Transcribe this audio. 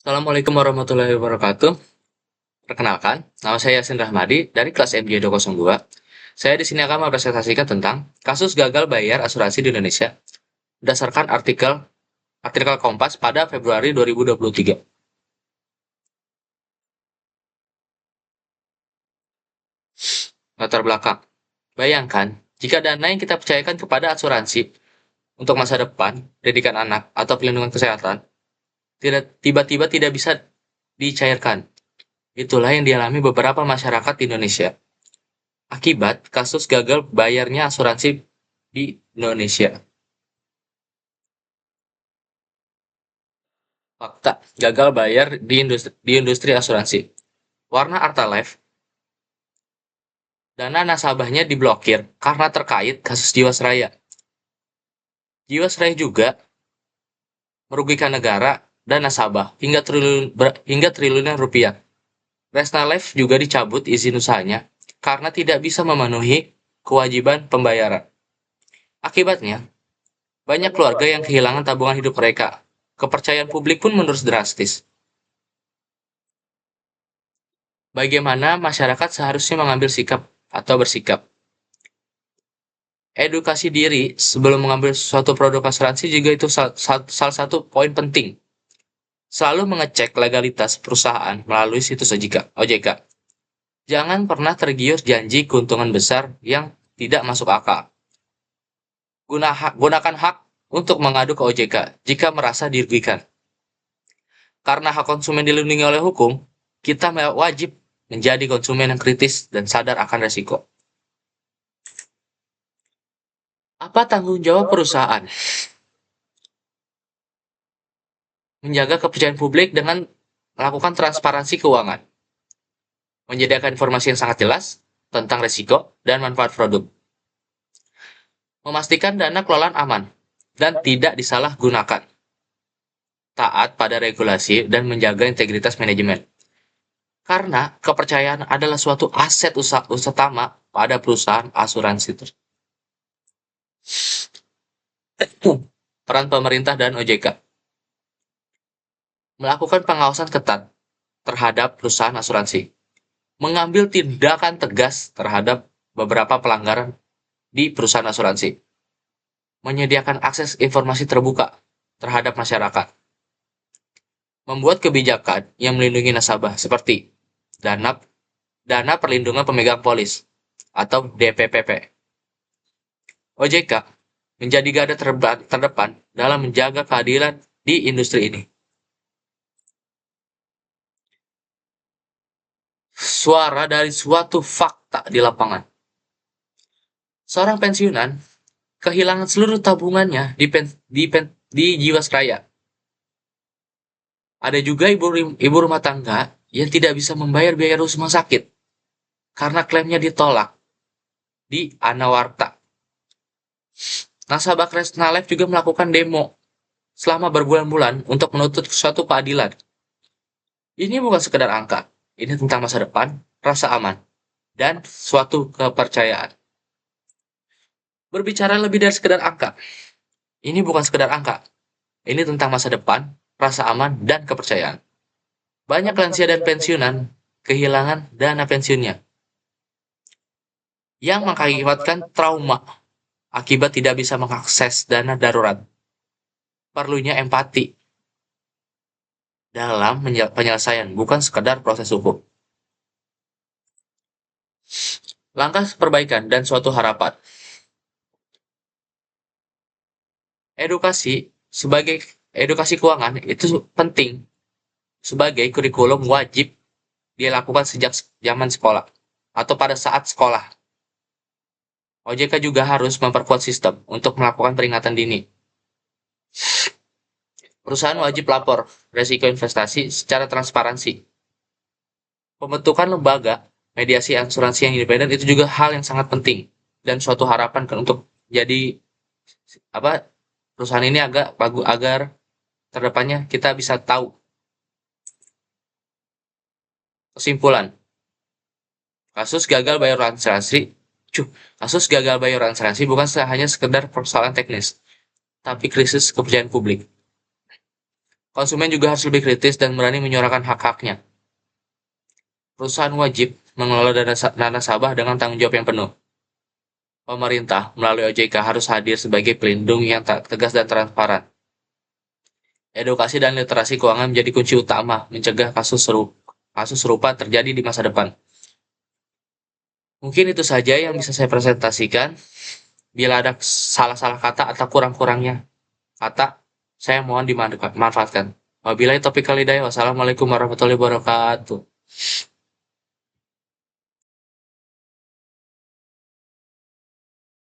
Assalamualaikum warahmatullahi wabarakatuh. Perkenalkan, nama saya Yasin Rahmadi dari kelas MJ202. Saya di sini akan mempresentasikan tentang kasus gagal bayar asuransi di Indonesia berdasarkan artikel Kompas pada Februari 2023. Latar belakang. Bayangkan, jika dana yang kita percayakan kepada asuransi untuk masa depan, pendidikan anak, atau pelindungan kesehatan, tiba-tiba tidak bisa dicairkan. Itulah yang dialami beberapa masyarakat di Indonesia akibat kasus gagal bayarnya asuransi di Indonesia. Fakta, gagal bayar di industri asuransi. Warna Artalife, dana nasabahnya diblokir karena terkait kasus Jiwasraya. Jiwasraya juga merugikan negara dan nasabah hingga triliunan rupiah. Resna Life juga dicabut izin usahanya karena tidak bisa memenuhi kewajiban pembayaran. Akibatnya, banyak keluarga yang kehilangan tabungan hidup mereka. Kepercayaan publik pun menurun drastis. Bagaimana masyarakat seharusnya mengambil sikap atau bersikap? Edukasi diri sebelum mengambil suatu produk asuransi juga itu salah satu poin penting. Selalu mengecek legalitas perusahaan melalui situs OJK. Jangan pernah tergiur janji keuntungan besar yang tidak masuk akal. Gunakan hak untuk mengadu ke OJK jika merasa dirugikan. Karena hak konsumen dilindungi oleh hukum, kita wajib menjadi konsumen yang kritis dan sadar akan resiko. Apa tanggung jawab perusahaan? Menjaga kepercayaan publik dengan melakukan transparansi keuangan. Menyediakan informasi yang sangat jelas tentang resiko dan manfaat produk. Memastikan dana kelolaan aman dan tidak disalahgunakan. Taat pada regulasi dan menjaga integritas manajemen. Karena kepercayaan adalah suatu aset utama pada perusahaan asuransi. Peran pemerintah dan OJK. Melakukan pengawasan ketat terhadap perusahaan asuransi. Mengambil tindakan tegas terhadap beberapa pelanggaran di perusahaan asuransi. Menyediakan akses informasi terbuka terhadap masyarakat. Membuat kebijakan yang melindungi nasabah seperti dana perlindungan pemegang polis atau DPPP. OJK menjadi garda terdepan dalam menjaga keadilan di industri ini. Suara dari suatu fakta di lapangan. Seorang pensiunan kehilangan seluruh tabungannya di Jiwasraya. Ada juga ibu rumah tangga yang tidak bisa membayar biaya rumah sakit karena klaimnya ditolak di Anawarta. Nasabah Kresna Life juga melakukan demo selama berbulan-bulan untuk menuntut suatu keadilan. Ini bukan sekedar angka, ini tentang masa depan, rasa aman, dan suatu kepercayaan. Berbicara lebih dari sekedar angka, ini bukan sekedar angka, ini tentang masa depan, rasa aman, dan kepercayaan. Banyak lansia dan pensiunan kehilangan dana pensiunnya yang mengakibatkan trauma akibat tidak bisa mengakses dana darurat. Perlunya empati dalam penyelesaian, bukan sekedar proses hukum. Langkah perbaikan dan suatu harapan. Edukasi keuangan itu penting sebagai kurikulum wajib dilakukan sejak zaman sekolah atau pada saat sekolah. OJK juga harus memperkuat sistem untuk melakukan peringatan dini. Perusahaan wajib lapor resiko investasi secara transparansi. Pembentukan lembaga mediasi asuransi yang independen itu juga hal yang sangat penting dan suatu harapan untuk jadi perusahaan ini agak bagus agar terdepannya kita bisa tahu. Kesimpulan, kasus gagal bayar asuransi bukan hanya sekedar persoalan teknis, tapi krisis kepercayaan publik. Konsumen juga harus lebih kritis dan berani menyuarakan hak-haknya. Perusahaan wajib mengelola dana nasabah dengan tanggung jawab yang penuh. Pemerintah melalui OJK harus hadir sebagai pelindung yang tegas dan transparan. Edukasi dan literasi keuangan menjadi kunci utama mencegah kasus serupa terjadi di masa depan. Mungkin itu saja yang bisa saya presentasikan. Bila ada salah-salah kata atau kurang-kurangnya kata, saya mohon dimanfaatkan. Wabillahi taufiq walhidayah. Wassalamualaikum warahmatullahi wabarakatuh.